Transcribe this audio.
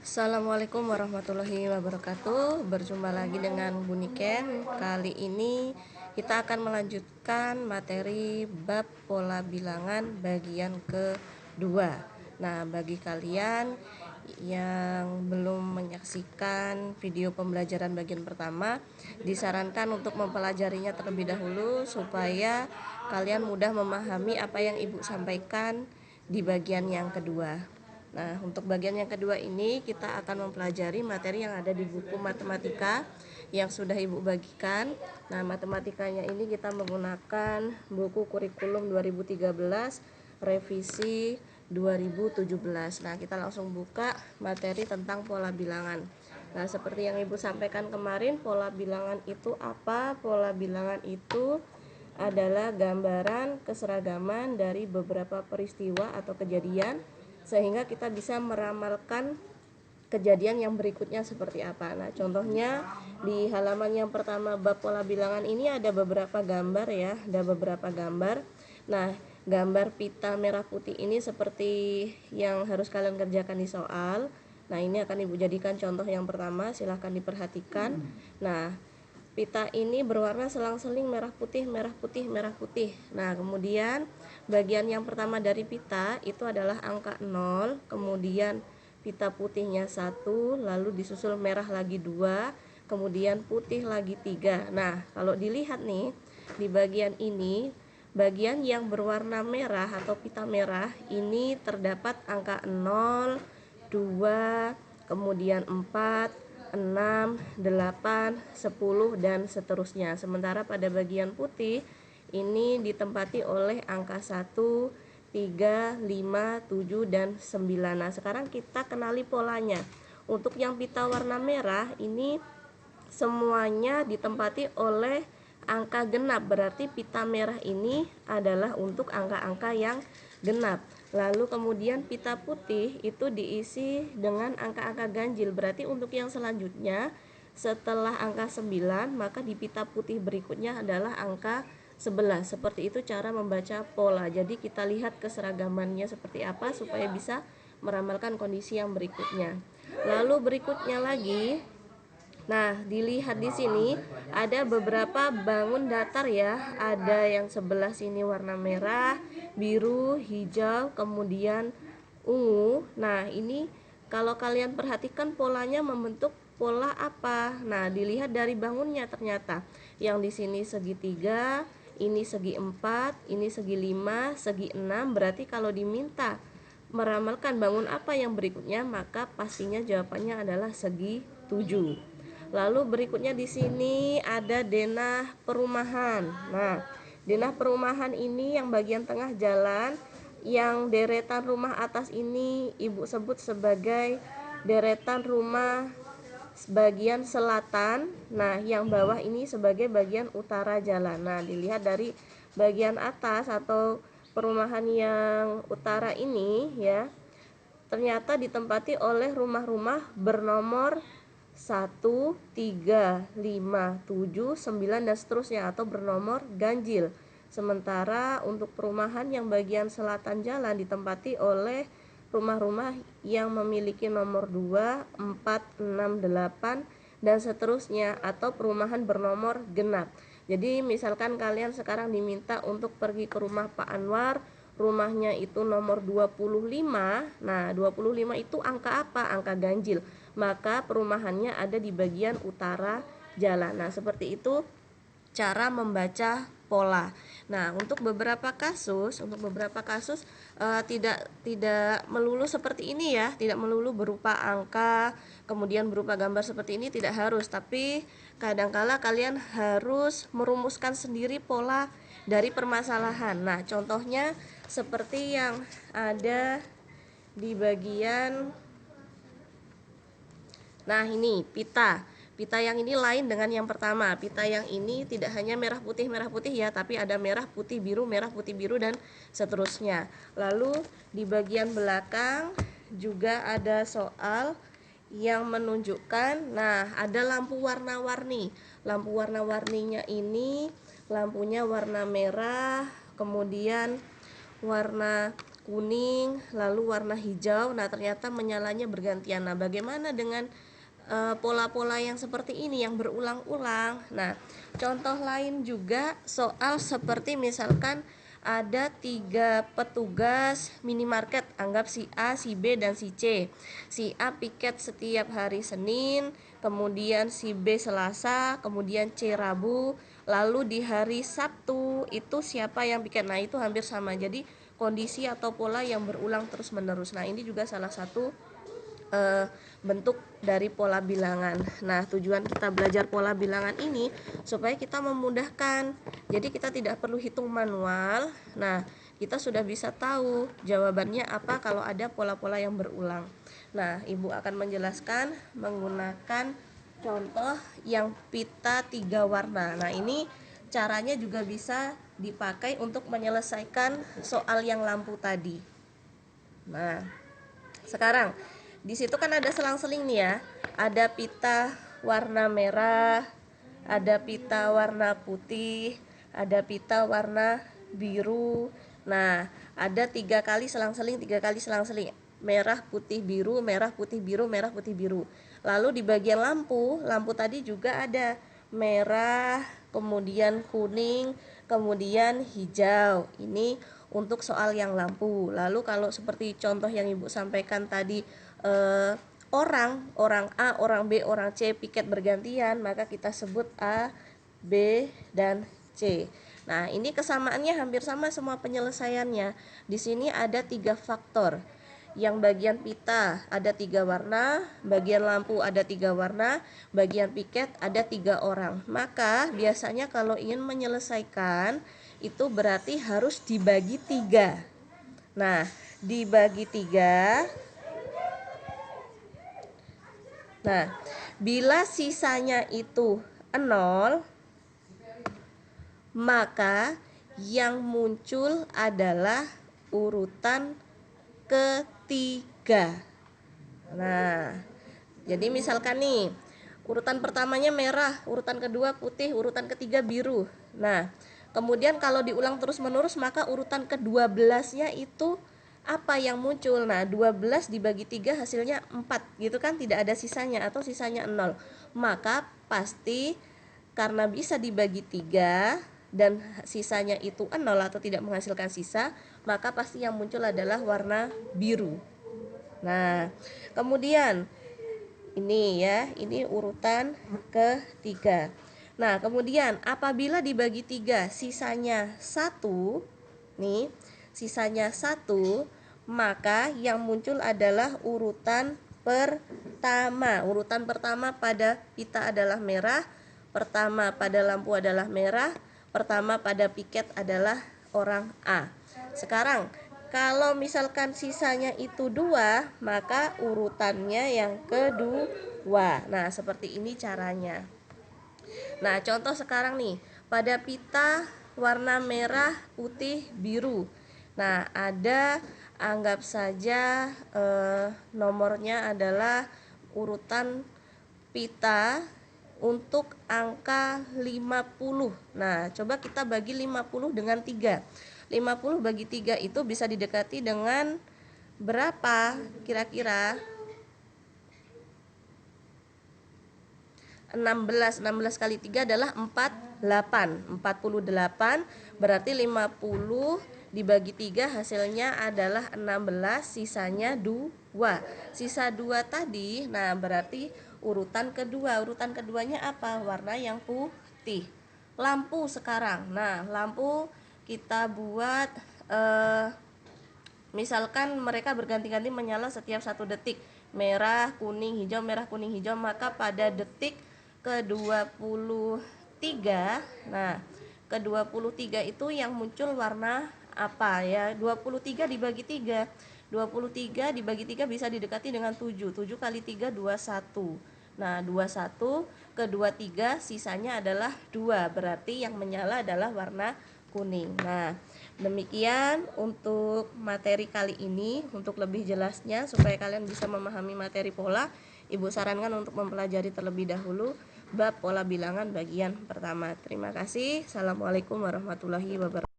Assalamualaikum warahmatullahi wabarakatuh. Berjumpa lagi dengan Bu Niken. Kali ini kita akan melanjutkan materi bab pola bilangan bagian kedua. Nah, bagi kalian yang belum menyaksikan video pembelajaran bagian pertama, disarankan untuk mempelajarinya terlebih dahulu supaya kalian mudah memahami apa yang Ibu sampaikan di bagian yang kedua. Nah, untuk bagian yang kedua ini kita akan mempelajari materi yang ada di buku matematika yang sudah Ibu bagikan. Nah, matematikanya ini kita menggunakan buku kurikulum 2013 revisi 2017. Nah, kita langsung buka materi tentang pola bilangan. Nah, seperti yang Ibu sampaikan kemarin, pola bilangan itu apa? Pola bilangan itu adalah gambaran keseragaman dari beberapa peristiwa atau kejadian sehingga kita bisa meramalkan kejadian yang berikutnya seperti apa. Nah, contohnya di halaman yang pertama bab pola bilangan ini ada beberapa gambar ya, ada beberapa gambar. Nah, gambar pita merah putih ini seperti yang harus kalian kerjakan di soal. Nah, ini akan Ibu jadikan contoh yang pertama, silahkan diperhatikan. Nah, pita ini berwarna selang-seling merah putih, merah putih, merah putih. Nah, kemudian bagian yang pertama dari pita itu adalah angka 0, kemudian pita putihnya 1, lalu disusul merah lagi 2, kemudian putih lagi 3. Nah, kalau dilihat nih, di bagian ini, bagian yang berwarna merah atau pita merah ini terdapat angka 0, 2, kemudian 4, 6, 8, 10 dan seterusnya. Sementara pada bagian putih ini ditempati oleh angka 1, 3, 5, 7 dan 9. Nah, sekarang kita kenali polanya. Untuk yang pita warna merah ini semuanya ditempati oleh angka genap, berarti pita merah ini adalah untuk angka-angka yang genap. Lalu kemudian pita putih itu diisi dengan angka-angka ganjil, berarti untuk yang selanjutnya setelah angka 9 maka di pita putih berikutnya adalah angka 11. Seperti itu cara membaca pola. Jadi kita lihat keseragamannya seperti apa supaya bisa meramalkan kondisi yang berikutnya. Lalu berikutnya lagi, nah, dilihat di sini ada beberapa bangun datar ya. Ada yang sebelah sini warna merah, biru, hijau, kemudian ungu. Nah, ini kalau kalian perhatikan polanya membentuk pola apa? Nah, dilihat dari bangunnya ternyata. Yang di sini segitiga, ini segi 4, ini segi 5, segi 6. Berarti kalau diminta meramalkan bangun apa yang berikutnya, maka pastinya jawabannya adalah segi 7. Lalu berikutnya di sini ada denah perumahan. Nah, denah perumahan ini yang bagian tengah jalan, yang deretan rumah atas ini Ibu sebut sebagai deretan rumah bagian selatan. Nah, yang bawah ini sebagai bagian utara jalan. Nah, dilihat dari bagian atas atau perumahan yang utara ini ya, ternyata ditempati oleh rumah-rumah bernomor 1, 3, 5, 7, 9 dan seterusnya atau bernomor ganjil. Sementara untuk perumahan yang bagian selatan jalan ditempati oleh rumah-rumah yang memiliki nomor 2, 4, 6, 8 dan seterusnya atau perumahan bernomor genap. Jadi misalkan kalian sekarang diminta untuk pergi ke rumah Pak Anwar, rumahnya itu nomor 25. Nah, 25 itu angka apa? Angka ganjil. Maka perumahannya ada di bagian utara jalan. Nah, seperti itu cara membaca pola. Nah, untuk beberapa kasus tidak melulu seperti ini ya, tidak melulu berupa angka, kemudian berupa gambar seperti ini, tidak harus, tapi kadangkala kalian harus merumuskan sendiri pola dari permasalahan. Nah, contohnya seperti yang ada di bagian, nah ini pita yang ini lain dengan yang pertama. Pita yang ini tidak hanya merah putih ya, tapi ada merah putih biru dan seterusnya. Lalu di bagian belakang juga ada soal yang menunjukkan, nah ada lampu warna-warni. Lampu warna-warninya ini lampunya warna merah, kemudian warna kuning, lalu warna hijau. Nah, ternyata menyalanya bergantian. Nah, bagaimana dengan pola-pola yang seperti ini yang berulang-ulang? Nah, contoh lain juga soal seperti misalkan ada 3 petugas minimarket, anggap si A, si B, dan si C. Si A piket setiap hari Senin, kemudian si B Selasa, kemudian C Rabu, lalu di hari Sabtu itu siapa yang piket? Nah, itu hampir sama. Jadi kondisi atau pola yang berulang terus menerus. Nah, ini juga salah satu bentuk dari pola bilangan. Nah, tujuan kita belajar pola bilangan ini supaya kita memudahkan. Jadi kita tidak perlu hitung manual. Nah, kita sudah bisa tahu jawabannya apa kalau ada pola-pola yang berulang. Nah, Ibu akan menjelaskan menggunakan contoh yang pita 3 warna. Nah, ini caranya juga bisa dipakai untuk menyelesaikan soal yang lampu tadi. Nah, sekarang di situ kan ada selang-seling nih ya. Ada pita warna merah, ada pita warna putih, ada pita warna biru. Nah, ada 3 kali selang-seling, 3 kali selang-seling. Merah, putih, biru, merah, putih, biru, merah, putih, biru. Lalu di bagian lampu, lampu tadi juga ada merah, kemudian kuning, kemudian hijau. Ini untuk soal yang lampu. Lalu kalau seperti contoh yang Ibu sampaikan tadi, orang A, orang B, orang C piket bergantian, maka kita sebut A, B, dan C. Nah, ini kesamaannya hampir sama semua penyelesaiannya. Di sini ada 3 faktor. Yang bagian pita ada 3 warna, bagian lampu ada 3 warna, bagian piket ada 3 orang. Maka biasanya kalau ingin menyelesaikan itu berarti harus dibagi 3. Nah, dibagi 3. Nah, bila sisanya itu 0, maka yang muncul adalah urutan ketiga. Nah, jadi misalkan nih, urutan pertamanya merah, urutan kedua putih, urutan ketiga biru. Nah, kemudian kalau diulang terus-menerus, maka urutan ke-12-nya itu apa yang muncul? Nah, 12 dibagi 3 hasilnya 4 gitu kan, tidak ada sisanya atau sisanya 0. Maka pasti karena bisa dibagi 3 dan sisanya itu 0 atau tidak menghasilkan sisa, maka pasti yang muncul adalah warna biru. Nah, kemudian ini ya, ini urutan ketiga. Nah, kemudian apabila dibagi 3 sisanya 1 nih, sisanya 1, maka yang muncul adalah urutan pertama. Urutan pertama pada pita adalah merah, pertama pada lampu adalah merah, pertama pada piket adalah orang A. Sekarang kalau misalkan sisanya itu 2, maka urutannya yang kedua. Nah, seperti ini caranya. Nah, contoh sekarang nih, pada pita warna merah, putih, biru. Nah, ada anggap saja nomornya adalah urutan pita untuk angka 50. Nah, coba kita bagi 50 dengan 3. 50 bagi 3 itu bisa didekati dengan berapa kira-kira? 16 kali 3 adalah 48. 48 berarti 50 dibagi 3 hasilnya adalah 16, sisanya 2. Sisa 2 tadi, nah berarti urutan kedua. Urutan keduanya apa? Warna yang putih. Lampu sekarang. Nah, lampu kita buat misalkan mereka berganti-ganti menyala setiap 1 detik. Merah, kuning, hijau, merah, kuning, hijau. Maka pada detik ke-23, nah ke-23 itu yang muncul warna apa ya? 23 dibagi 3. 23 dibagi 3 bisa didekati dengan 7. 7 kali 3 21. Nah, 21 ke 23 sisanya adalah 2. Berarti yang menyala adalah warna kuning. Nah, demikian untuk materi kali ini. Untuk lebih jelasnya supaya kalian bisa memahami materi pola, Ibu sarankan untuk mempelajari terlebih dahulu bab pola bilangan bagian pertama. Terima kasih. Assalamualaikum warahmatullahi wabarakatuh.